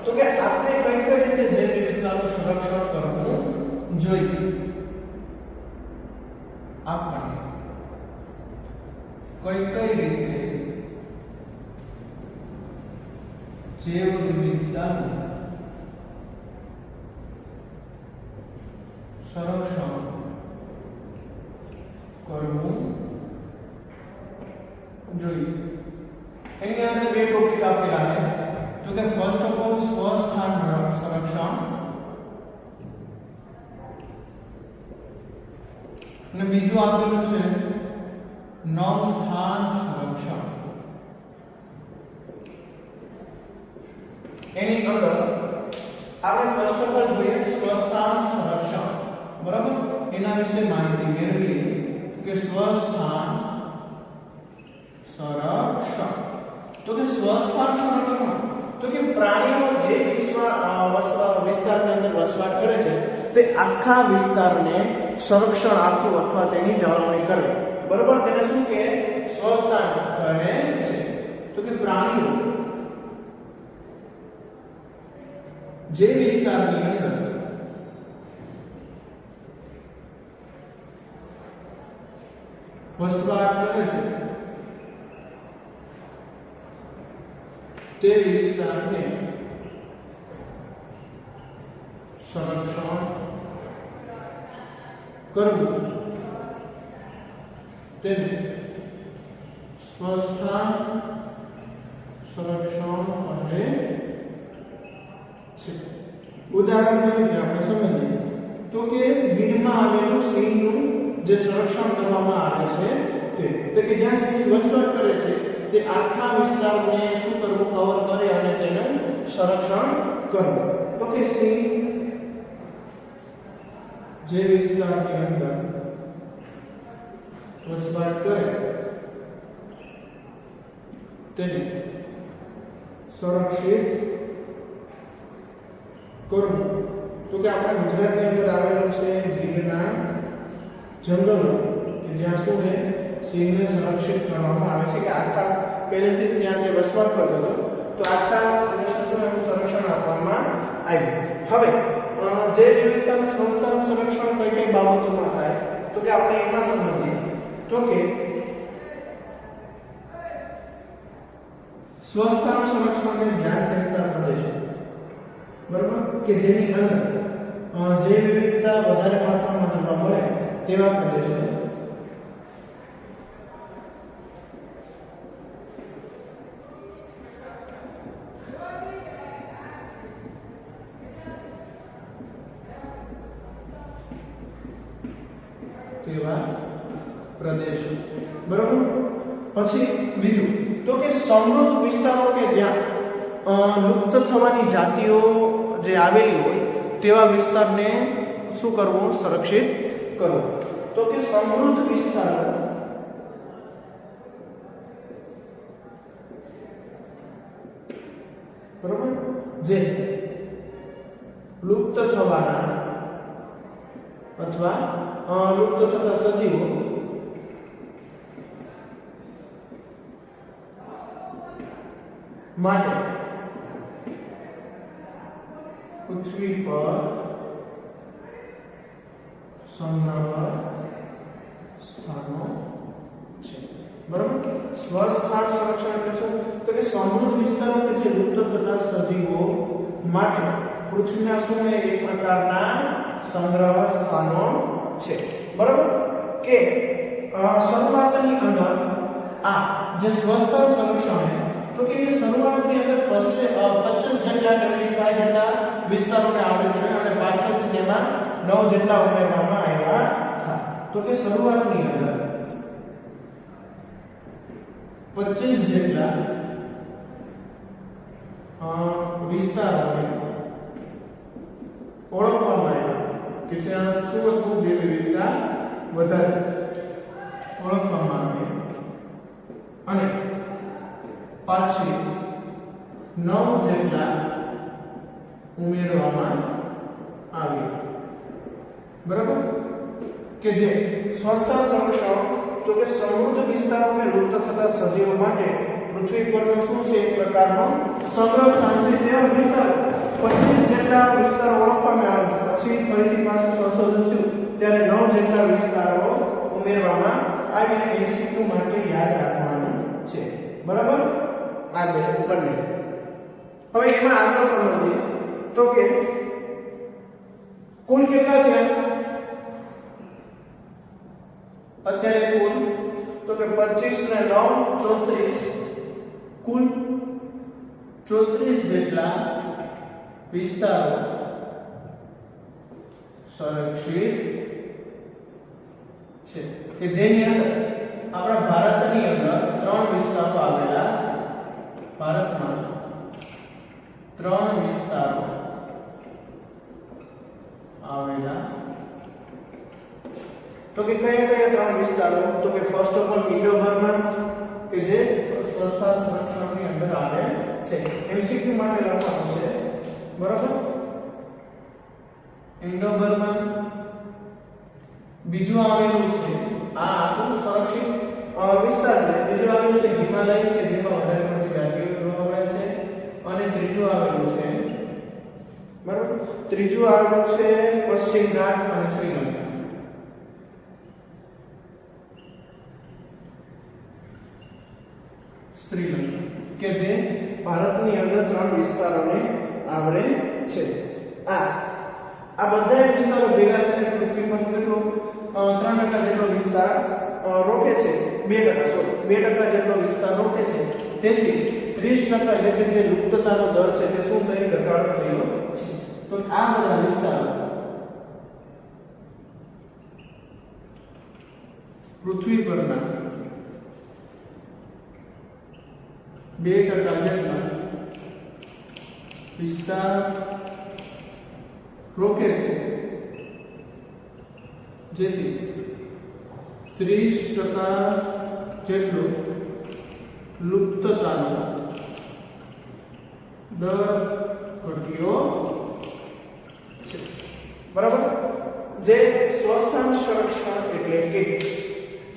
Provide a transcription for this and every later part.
તો કે આપણે કઈ કઈ રીતે જૈવ વિવિધતાનું સંરક્ષણ કરવું જોઈએ. આપણે કઈ કઈ રીતે જૈવ વિવિધતાનું સંરક્ષણ કરવું જોઈએ. એની અંદર બે ટોપિક આપેલા છે. તો કે ફર્સ્ટ ઓફ ઓલ સ્વસ્થાન સંરક્ષણ અને બીજું આપેલું છે નવ સ્થાન સંરક્ષણ. એની અંદર આપણે ફર્સ્ટ ઓફ ઓલ જોઈએ સ્વસ્થાન સંરક્ષણ. બરાબર, એના વિશે માહિતી મેળવી કે સ્વસ્થાન સંરક્ષણ. તો કે સ્વસ્થાન સંરક્ષણ તો કે પ્રાણીઓ જે વિસ્તારની અંદર વસવાટ કરે છે તે આખા વિસ્તારને સંરક્ષણ આપવું અથવા તેની જાળવણી કરવી. બરાબર, તેને શું કે સ્વસ્થાન કહે છે. તો કે પ્રાણીઓ જે વિસ્તારની અંદર વસવાટ કરે છે તે વિસ્તારને સંરક્ષણ કરવું તેને સ્વસ્થાન સંરક્ષણ કહે છે. ઉદાહરણ તરીકે આપણે સમજીએ તો કે ગીરમાં આવેલું સિંહનું જે સંરક્ષણ કરવામાં આવે છે તે કે જ્યાં સિંહ વસવાટ કરે છે તે આખા વિસ્તારને શું કરવું, કવર કરે અને તેનું સંરક્ષણ કરવું. તો કે સિંહ જે વિસ્તારની અંદર વસવાટ કરે તેને સંરક્ષિત કરવું. તો કે આપણા ગુજરાતની અંદર આવેલું છે ગીરના જંગલો કે જ્યાં શું છે સિંહને સંરક્ષિત કરવામાં આવે છે કે આખા પહેલેથી ત્યાં તે વસવાટ કરતો હતો તો આખા પ્રદેશનું એનું સંરક્ષણ આપવામાં આવ્યું. હવે જે વિવિધતાનું સંસ્થાન સંરક્ષણ કઈ કઈ બાબતોમાં થાય તો કે આપણે એમાં સમજીએ તો કે સ્વસ્થાન સંરક્ષણને ધ્યાન ખેંચતા પ્રદેશો. બરાબર, કે જેની અંદર જે વિવિધતા વધારે માત્રામાં જોવા મળે તેવા પ્રદેશો પ્રદેશો. બરાબર, પછી બીજું તો કે સમૃદ્ધ વિસ્તારો કે જ્યાં લુપ્ત થવાની જાતિઓ જે આવેલી હોય તેવા વિસ્તારને શું કરવું, સંરક્ષિત કરવું. તો કે સમૃદ્ધ વિસ્તારો બરાબર જે લુપ્ત થવાના અથવા લુપ્ત થતા સજીવો માટે પૃથ્વી પર સંગ્રહ સ્થાનો છે. બરાબર, સ્વસ્થાન સંરક્ષણ એટલે શું તો કે સમૃદ્ધ વિસ્તારો કે જે લુપ્ત થતા સજીવો માટે પૃથ્વીના શું એક પ્રકારના સંગ્રહ સ્થાનો છે. બરાબર, કે શરૂઆતની અંદર આ જે સ્વસ્થાન સંરક્ષણ તો કે શરૂઆતની અંદર 25 જેટલા ડબલ્યુફાઈ જેટલા વિસ્તારોને આવરી લીધા અને પાછળથી તેમાં 9 જેટલા ઉમેરવામાં આવ્યા હતા. તો કે શરૂઆતની અંદર 25 જેટલા વિસ્તારોને ઓળખવામાં આવ્યા કે શું હતું જે વિવિધતા વધારે ઓળખવામાં આવી અને પાછી 9 જેટલા ઉમેરવામાં આવ્યા. બરાબર, કે જે સ્વસ્થાન સંરક્ષણ તો કે સમૃદ્ધ વિસ્તારો કે લુપ્ત થતા સજીવો માટે પૃથ્વી પરનો શું છે એક પ્રકારનો સંગ્રહ સ્થાન છે તેવા વિસ્તારો 25 જેટલા વિસ્તારો ઓળખવામાં આવ્યા, પછી ફરીથી પાછું સંશોધન થયું ત્યારે 9 જેટલા વિસ્તારો ઉમેરવામાં આવ્યા. MCQ માટે યાદ રાખવાનું છે. બરાબર? આ બંને. હવે એમાં આગળ સમજીએ તો કે કુલ કેટલા થયા અત્યારે? કુલ તો કે 25 ને 9 34, કુલ 34 જેટલા વિસ્તારો સંરક્ષિત છે કે જેની અંદર આપણા ભારતની અંદર 3 વિસ્તારો આવેલા છે. ભારતમાં 3 વિસ્તારો આવેલા. તો કે કયા કયા 3 વિસ્તારો? તો કે first of all Indo Burma કે જે સ્વસ્થાન સંરક્ષણની અંદર આવે છે. MCQ માટે લખવાનું છે. બરાબર? Indo Burma. બીજું આવેલું છે આ આખું સંરક્ષિત વિસ્તાર છે. બીજું આવેલું છે હિમાલય કે જેમાં વધારે પડતી જાતિઓ જોવા મળે છે. અને ત્રીજું આવેલું છે બરાબર, ત્રીજું આવેલું છે પશ્ચિમ ઘાટ અને શ્રીલંકા. શ્રીલંકા કે જે ભારતની અંદર 3 વિસ્તારોને આવરે છે. આ બધા વિસ્તારો ભેગા થઈને પૃથ્વી પર કેટલો 3% જેટલો વિસ્તાર રોકે છે. 2% જેટલો વિસ્તાર રોકે છે. તેથી 30% જેટલી જે લુપ્તતાનો દર છે તે શું થઈ ઘટાડો થયો છે. તો આ બધા વિસ્તારો પૃથ્વી પરના 2% જેટલા વિસ્તાર રોકે છે, જેથી 30% જેટલો લુપ્તતાનો દર ઘટ્યો છે. બરાબર? જે સ્વસ્થાન સંરક્ષણ એટલે કે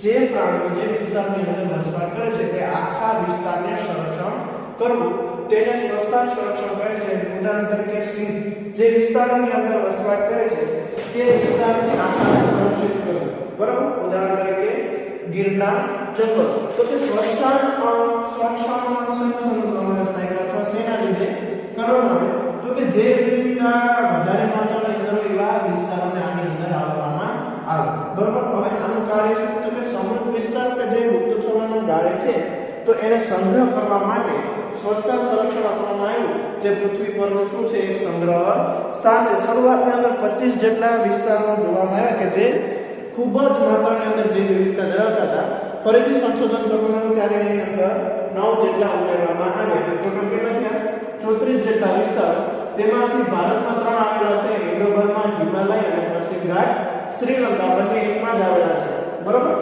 જે પ્રાણીઓ જે વિસ્તારની અંદર વસવાટ કરે છે તે આખા વિસ્તારને સંરક્ષણ કરવું તેને સ્વસ્થાન સંરક્ષણ કહે છે. ઉદાહરણ તરીકે સિંહ જે વિસ્તારની અંદર વસવાટ કરે છે તે વિસ્તારને આખાને સંરક્ષિત કરવું. બરાબર? ઉદાહરણ તરીકે ગિરનાર જંગલ. તો કે સ્વસ્થાન સંરક્ષણમાં શેનો સમાવેશ થાય અથવા શેના લીધે કરવામાં આવે? તો કે જે વિવિધતા વધારે માત્રાની અંદર હોય એવા વિસ્તારોને આની અંદર આવવામાં આવે. બરાબર? હવે આનું કાર્ય શું? તો કે સમૃદ્ધ વિસ્તાર કે જે લુપ્ત થવાના ગાળે છે તો એને સંગ્રહ કરવા માટે સ્વસ્થાન સંરક્ષણ આપવામાં આવ્યું. જે પૃથ્વી પરનું શું છે એક સંગ્રહ સ્થાન છે. શરૂઆતની અંદર 25 જેટલા વિસ્તારો જોવામાં આવ્યા કે જે ખૂબ જ માત્રાની અંદર જે વિવિધતા ધરાવતા હતા. ફરીથી સંશોધન કરવામાં આવ્યું ત્યારે એની અંદર 9 જેટલા ઉમેરવામાં આવ્યા. ટોટલ કેટલા થયા? 34 જેટલા વિસ્તારો. તેમાંથી ભારતમાં 3 આવેલા છે ઇન્ડો બર્મા, હિમાલય અને પશ્ચિમ ઘાટ. શ્રીલંકા બંને એકમાં જ આવેલા છે. બરોબર?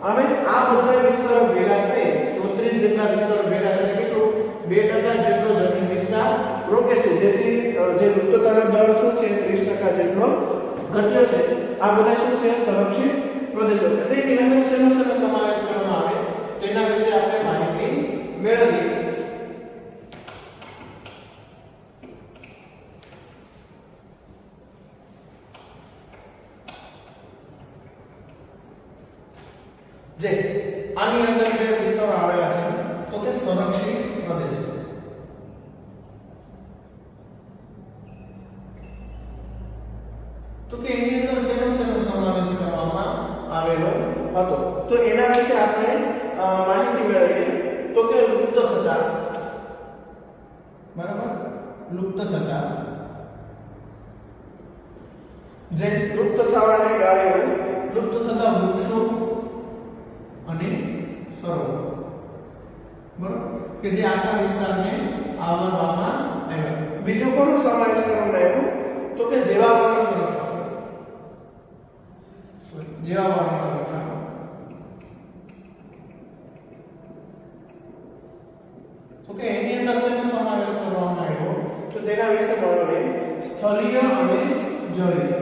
હવે આ બધા વિસ્તારો ભેગા થઈ 34 જેટલા વિસ્તારો ભેગા થઈ કેટલું 2% જેટલો જમીન વિસ્તાર રોકે છે. જેથી જે લુપ્તતાનો દર શું છે 30% જેટલો ઘટ્યો છે. આ બધા શું છે સંરક્ષિત પ્રદેશો. એટલે કે અંદર શેનો સમાવેશ કરવામાં આવે તેના વિશે આપણે માહિતી મેળવીએ. જે આની અંદર જે વિસ્તારો આવેલા છે તો કે સંરક્ષિત પ્રદેશો. તો કે એની અંદર શેનો સમાવેશ કરવામાં આવેલો હતો તો એના વિશે આપણે માહિતી મેળવીએ. તો કે લુપ્ત થતા, બરાબર, લુપ્ત થતા જે લુપ્ત થવાને ગાળે હોય લુપ્ત થતા વૃક્ષો અને સરોવર, બરાબર, કે જે આખા વિસ્તારને આવરવામાં આવ્યા. બીજો કોનો સમાવેશ કરવામાં આવ્યો તો કે જીવાવરણ સંરક્ષણ. જીવાવરણ સંરક્ષણ તો કે એની અંદર શેનો સમાવેશ કરવામાં આવ્યો તો તેના વિશે બોલીએ. સ્થળીય અને જળીય.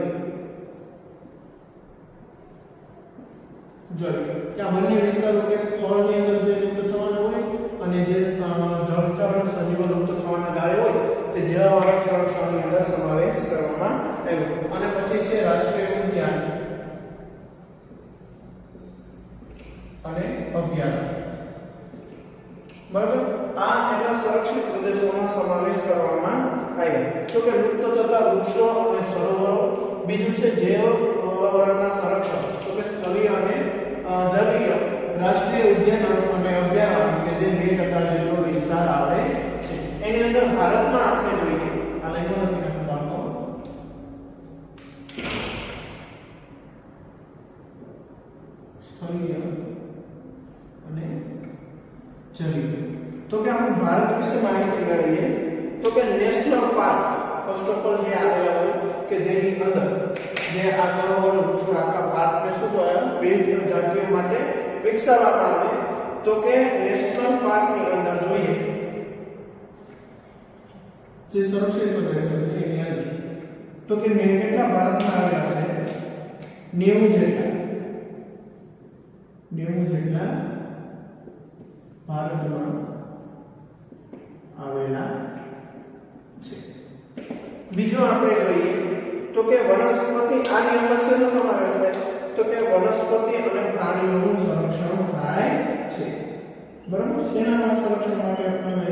કે આ બંને વિસ્તારો કે સ્થળની અંદર જે લુપ્ત થવાના હોય અને જે જળચર સજીવો લુપ્ત થવાના ગાળે હોય તે જેવા વન સંરક્ષણની અંદર સમાવેશ કરવામાં આવ્યો. અને પછી છે રાષ્ટ્રીય ઉદ્યાન અને અભયારણ્ય. બરાબર, આ એટલા સંરક્ષિત પ્રદેશોમાં સમાવેશ કરવામાં આવ્યો. તો કે લુપ્ત થતા વૃક્ષો અને સરોવરો, બીજું છે જૈવ વાતાવરણના સંરક્ષણ, તો કે સ્થળીય અને જલીય રાષ્ટ્રીય ઉદ્યાન અને અભયારણ્ય કે જે 2% જેટલો વિસ્તાર આવે છે. એની અંદર ભારતમાં આપણે જોઈએ આ લેખો નથી નાખવાનો સ્થળીય અને જલીય. તો કે આપણે ભારત વિશે માહિતી મેળવીએ તો કે national park first of all જે આવેલા હોય કે જેની અંદર જે આ સરોવર વૃક્ષો આખા ભારતને શું કહેવાય વિવિધ જાતિઓ માટે વિકસાવવામાં આવે. તો કે નેશનલ પાર્કની અંદર જોઈએ જે સુરક્ષિત પ્રદેશો છે એની અંદર તો કે કેટલા ભારતમાં આવેલા છે 90 જેટલા ભારતમાં આવેલા છે. બીજું આપણે જોઈએ તો કે વનસ્પતિ આની અંદર શેનો સમાવેશ થાય તો કે વનસ્પતિ અને પ્રાણીઓનું સંરક્ષણ થાય છે. બરાબર, શેના સંરક્ષણ માટે આપણે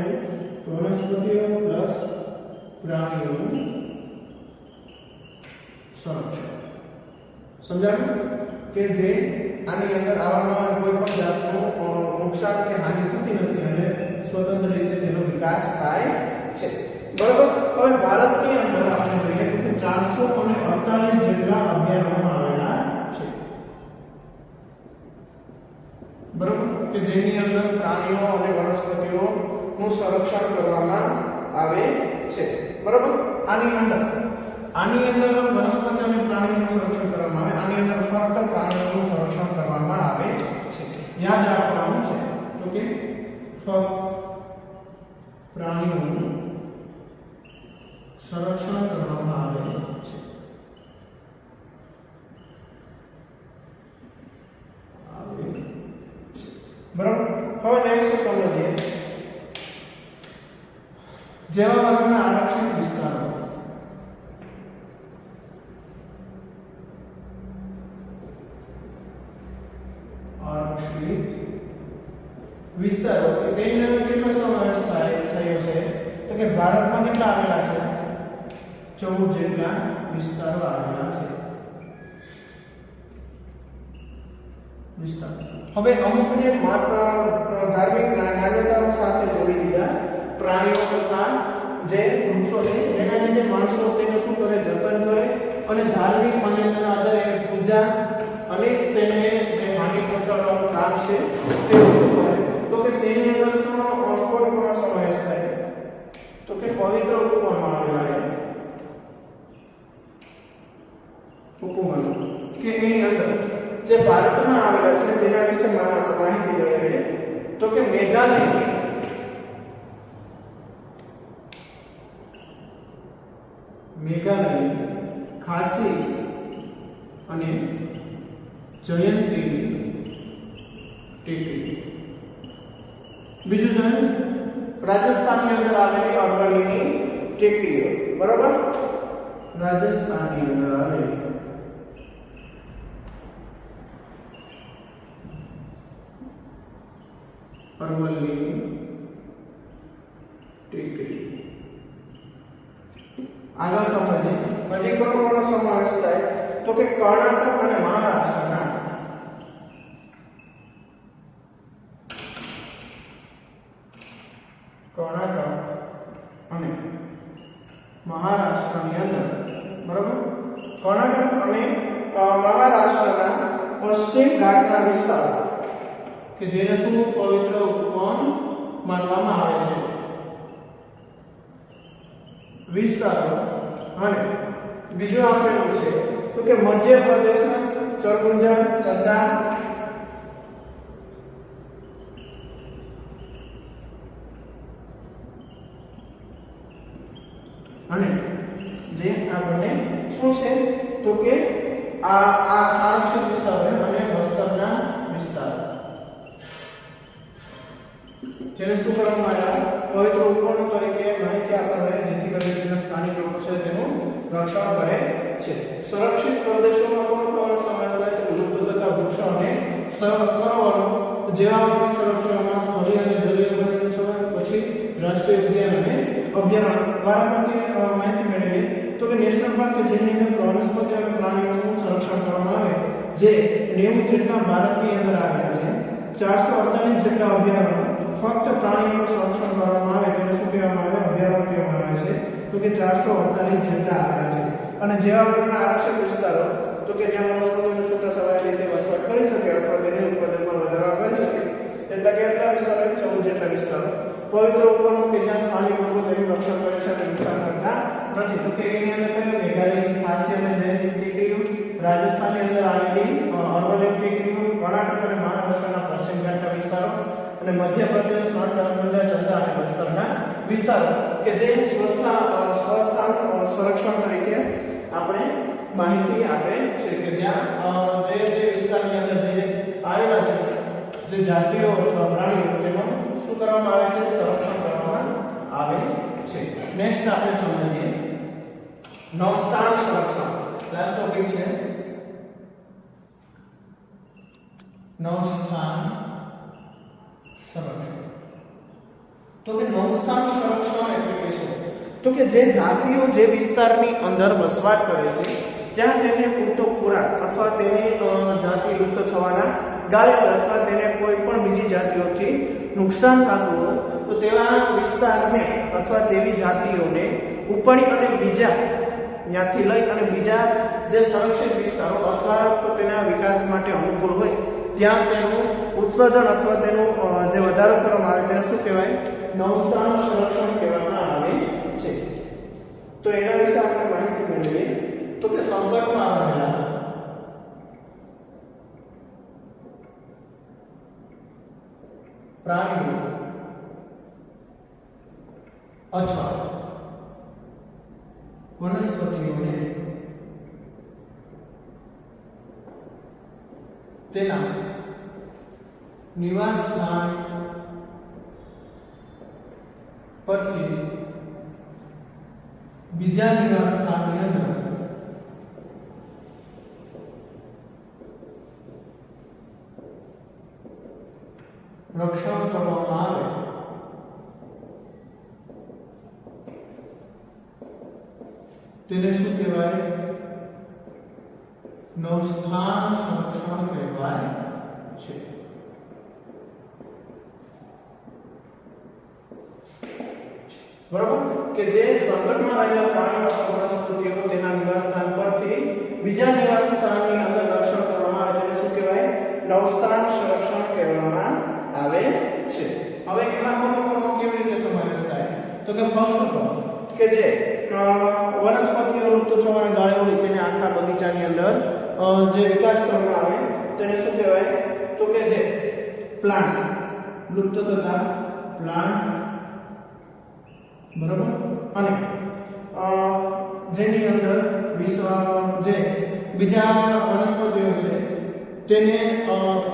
વનસ્પતિઓ પ્લસ પ્રાણીઓનું સંરક્ષણ. સમજાયું કે જે આની અંદર આવામાં કોઈ પણ જાતનું નુકસાન કે હાનિ થતી નથી અને સ્વતંત્ર રીતે તેનો વિકાસ થાય છે. બરાબર, હવે ભારતની અંદર આપણે જોઈએ તો 448 જેટલા અભયારણ્યો આવેલા છે. બરાબર, કે જેની અંદર પ્રાણીઓ અને વનસ્પતિઓનું સંરક્ષણ કરવામાં આવે છે. બરાબર, આની અંદર વનસ્પતિ અને પ્રાણીઓનું સંરક્ષણ કરવામાં આવે. આની અંદર ફક્ત પ્રાણીઓનું સંરક્ષણ કરવામાં આવે છે. યાદ રાખવાનું છે તો કે ફક્ત પ્રાણીઓનું સંરક્ષણ કરવામાં આવે છે. બરાબર, હવે નેક્સ્ટ સમજીએ જેવા વર્ગના આરક્ષિત વિસ્તારો. આરક્ષિત વિસ્તારો કે તેનો કેટલો સમાવેશ થયો છે તો કે ભારતમાં કેટલા આવેલા છે 14 જેટલા વિસ્તારો આવેલા છે. હવે અમુકને ધાર્મિક માન્યતાઓ સાથે જોડી દીધા. પ્રાણીઓ તથા જે વૃક્ષો છે જેના લીધે માણસો તેનું શું કરે જતન કરે અને ધાર્મિક માન્યતાના આધારે એની પૂજા અને તેને જે હાનિ પહોંચાડવાનું કામ છે તે શું કરે તો કે તેની અંદર કોનો સમાવેશ થાય તો કે પવિત્ર ઉપવનો આવેલા ઉપવનો કે એની અંદર જે ભારતમાં આવેલા છે તેના વિશે માહિતી મેળવીએ તો કે મેઘાલય, ખાસી અને જયંતીની ટેકરી. બીજું છે રાજસ્થાનની અંદર આવેલી અરવલ્લીની ટેકરીઓ. બરાબર, રાજસ્થાનની અંદર આવેલી અરવલ્લીની ટેકરી. આગળ સમજીએ હજી કોનો સમાવેશ થાય તો કે કર્ણાટક અને મહારાષ્ટ્રના મહારાષ્ટ્રની અંદર. બરાબર, કર્ણાટક અને મહારાષ્ટ્રના પશ્ચિમ ઘાટના વિસ્તારો કે જેને શું પવિત્ર ઉપવન માનવામાં આવે છે વિસ્તારો. અને બીજું આપેલું છે તો કે મધ્ય પ્રદેશના ચરગુંજા, ચંદા અને જે આ બંને શું છે તો કે આ આરક્ષિત વિસ્તારો અને બસ્તરના વિસ્તારો જેને શું કરવામાં આવ્યા પવિત્ર ઉપકરણો તરીકે માહિતી આપવામાં આવે જેથી કરીને જેના સ્થાનિક લોકો છે તેનું રક્ષણ કરે છે. સંરક્ષિત પ્રદેશોમાં પણ સમાવેશ થાય તો લુપ્ત થતા વૃક્ષો અને સરોવરો જેવા સંરક્ષણમાં સ્થળીય અને જલીય વનનો સમાવેશ, પછી રાષ્ટ્રીય ઉદ્યાન અને અભયારણ્ય. વારંવાર માહિતી મેળવીએ તો કે નેશનલ પાર્ક કે જેની અંદર વનસ્પતિ અને પ્રાણીઓનું સંરક્ષણ કરવામાં આવે જે 90 જેટલા ભારતની અંદર આવેલા છે. 448 જેટલા અભયારણ્યો ફક્ત પ્રાણીઓનું સંરક્ષણ કરવામાં આવે તેને શું કહેવામાં આવે? અભયારણ્ય કહેવામાં આવે છે. તો કે 448 જેટલા આવેલા છે. અને જેવા પ્રકારના આરક્ષિત વિસ્તારો તો કે જ્યાં વનસ્પતિઓને છૂટા છવાયા રીતે વસવાટ કરી શકે અથવા તેની ઉત્પાદનમાં વધારો કરી શકે એટલે કે એટલા વિસ્તારો 14 જેટલા વિસ્તારો. પવિત્ર ઉપકરણો કે જ્યાં સ્થાનિક લોકો તેનું રક્ષણ કરે છે અને નુકસાન કરતા નથી. તો કે એની અંદર કયું? મેઘાલયની ખાસી અને જયંતી ટેકરીઓ, રાજસ્થાનની અંદર આવેલી અરવલ્લી ટેકરીઓ, કર્ણાટક અને મહારાષ્ટ્રના પશ્ચિમ ઘાટના વિસ્તારો અને મધ્યપ્રદેશના ચારમુંડા, ચંદા અને બસ્તરના વિસ્તારો કે જે સ્વસ્થાન સંરક્ષણ તરીકે આપણે માહિતી આપે છે કે જ્યાં જે વિસ્તારની અંદર જે આવેલા છે જે જાતિઓ અથવા પ્રાણીઓ તેનું શું કરવામાં આવે છે? સંરક્ષણ કરવામાં આવે છે. નેક્સ્ટ આપણે સમજીએ નવસ્થાન સંરક્ષણ. લાસ્ટ ટોપિક છે નવસ્થાન સંરક્ષણ. તો કે નવસ્થાન સંરક્ષણ એટલે કે શું? તો કે જે જાતિઓ જે વિસ્તારની અંદર વસવાટ કરે છે જ્યાં તેને પૂરતો ખોરાક અથવા તેની જાતિ લુપ્ત થવાના ગાયો અથવા તેને કોઈ પણ બીજી જાતિઓથી નુકસાન થતું હોય તો તેવા વિસ્તારને અથવા તેવી જાતિઓને ઉપાડી અને બીજા ત્યાંથી લઈ અને બીજા જે સંરક્ષિત વિસ્તારો અથવા તો તેના વિકાસ માટે અનુકૂળ હોય ત્યાં તેનું ઉત્સર્જન અથવા તેનું જે વધારો કરવામાં આવે તેને શું કહેવાય? નવસ્થાન સંરક્ષણ કહેવામાં આવે છે. તો એના વિશે આપણે માહિતી મેળવીએ તો કે સંકટમાં રહેલા પ્રાણીઓ અથવા વનસ્પતિઓને તેના નિવાસ સ્થાન પરથી બીજા નિવાસ સ્થાનની અંદર રક્ષણ કરવામાં આવે તેને શું કહેવાય? નવસ્થાન સંરક્ષણ કહેવાય છે. બરાબર કે જે સંકટમાં રહેલા પ્રાણીઓ અથવા વનસ્પતિઓ તેના નિવાસ સ્થાન પરથી બીજા નિવાસ સ્થાનની અંદર રક્ષણ કરવામાં આવે તેને શું કહેવાય? નવસ્થાન સંરક્ષણ કહેવામાં આવે છે. હવે એમાં કોનો કેવી રીતે સમાવેશ થાય? તો કે ફર્સ્ટ ઓફ ઓલ કે જે વનસ્પતિઓ લુપ્ત થવાના ગાયો હોય તેને આખા બગીચાની અંદર જે વિકાસ કરવામાં આવે તેને શું કહેવાય? તો કે જે પ્લાન્ટ લુપ્ત થતા પ્લાન્ટ બરાબર અને જેની અંદર જે બીજા વનસ્પતિઓ છે તેને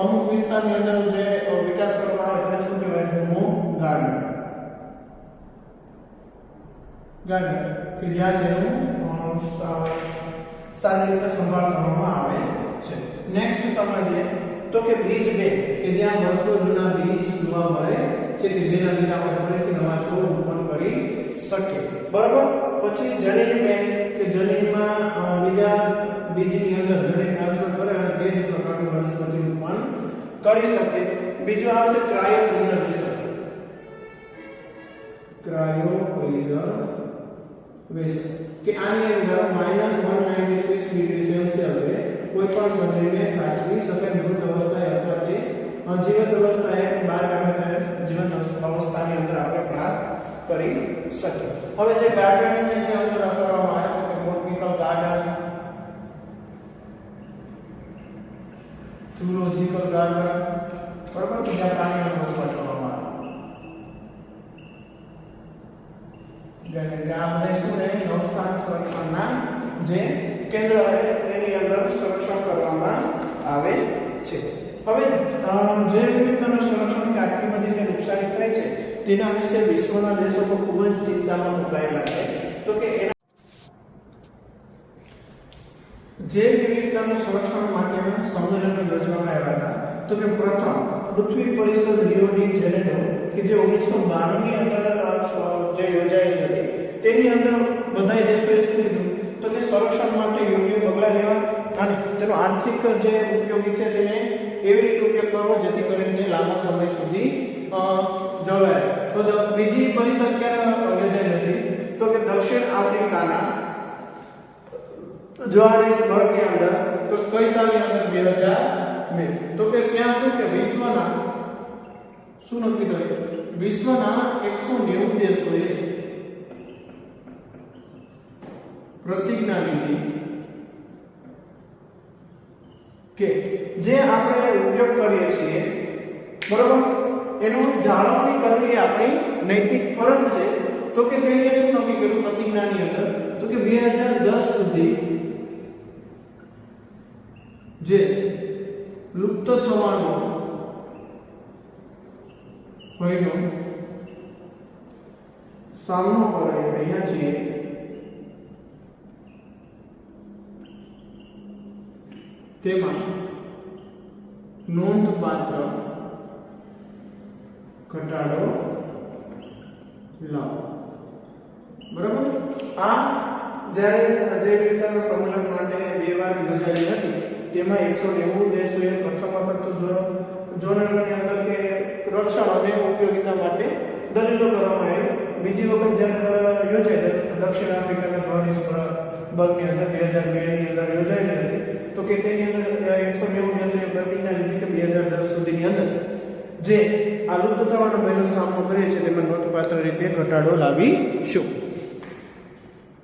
અમુક વિસ્તારની અંદર જે વિકાસ કરવામાં આવે તેને શું કહેવાય? હોમો ગાર્ડન કે જ્યાં તેનું સારી રીતે સંભાળ કરવામાં આવે છે. નેક્સ્ટ સમજીએ તો કે બીજ બેંક કે જ્યાં વર્ષો જૂના બીજ જોવા મળે છે કે જેના લીધે આપણે ફરીથી નવા છોડ ઉત્પન્ન કરી શકીએ. બરાબર. પછી જનીન બેંક કે જનીનમાં બીજા બીજની અંદર જનીન ટ્રાન્સફર કરે અને તે જ પ્રકારની વનસ્પતિ ઉત્પન્ન કરી શકે. બીજું આવે છે ક્રાયો પ્રિઝર્વેશન કે આની અંદર -196 ડિગ્રી સેલ્સિયસે કોઈ પણ સજીવને સાચવી શકે મૃત અવસ્થાએ અથવા તે જીવંત અવસ્થાએ બહાર કાઢે જીવંત અવસ્થાની અંદર આપણે પ્રાપ્ત કરી શકીએ. હવે જે ગાર્ડનની જે અંદર કરવામાં આવે તો બોટનિકલ ગાર્ડન, ઝૂલોજિકલ ગાર્ડન બરાબર કે જ્યાં પ્રાણીઓનો વસવાટ કરવામાં આવે આ બધા શું રહે? નવસ્થાન સંરક્ષણના જે કેન્દ્ર રહે તેની અંદર સંરક્ષણ કરવામાં આવે છે. હવે જે વિવિધતાનું સંરક્ષણ કે આટલી બધી જે નુકસાની થાય છે તેના વિશે વિશ્વના દેશો પણ ખૂબ જ ચિંતામાં મુકાયેલા છે. તો કે એના જે વિવિધતાના સંરક્ષણ માટેના સંમેલનો યોજવામાં આવ્યા હતા. તો કે પ્રથમ પૃથ્વી પરિષદ રિયો ડી જેનેરો કે જે 1992 ની અંદર જે યોજાયેલી હતી, તેની અંદર બધા દેશોએ શું કીધું તો કે સંરક્ષણ માટે યોગ્ય પગલાં લેવા અને તેનો આર્થિક જે ઉપયોગી છે તેને એવી રીતે ઉપયોગ કરવો જેથી કરીને તે લાંબા સમય સુધી જળવાય. તો બીજી પરિષદ ક્યારે યોજાઈ હતી તો કે દક્ષિણ આફ્રિકાના જોહાનિસબર્ગની અંદર. તો કઈ સાલની અંદર 2002. તો કે ત્યાં શું કે વિશ્વના શું નક્કી થયું વિશ્વના 190 દેશોએ પ્રતિજ્ઞા લીધી કે જે આપણે ઉપયોગ કરીએ છીએ બરોબર એનો જાળવણી કરવી એ આપણી નૈતિક ફરજ છે. તો કે તેણે શું નક્કી કર્યું પ્રતિજ્ઞાની અંદર તો કે 2010 સુધી જે લુપ્ત થવાનો ભયનો સામનો કરી રહ્યા છીએ તેમાં નોંધપાત્ર ઘટાડો લાવો. બરાબર. આ જ્યારે જે વિવિધતાના સંમેલન માટે 2 વાર યોજાયેલી હતી તેમાં 190 દેશોએ પ્રથમ વખત જોર્નલની અંદર કે રક્ષણ અને ઉપયોગિતા માટે દલીલો કરવામાં આવી. બીજી વખત જ્યારે યોજાઈ દક્ષિણ આફ્રિકાના જોહાનિસબર્ગની અંદર 2002 ની અંદર યોજાયેલી હતી. તો કે તેની અંદર 190 દેશોએ પ્રતિજ્ઞા લીધી કે 2010 સુધીની અંદર જે આ લુપ્ત થવાનો ભયનો સામનો કરે છે તેમાં નોંધપાત્ર રીતે ઘટાડો લાવીશું.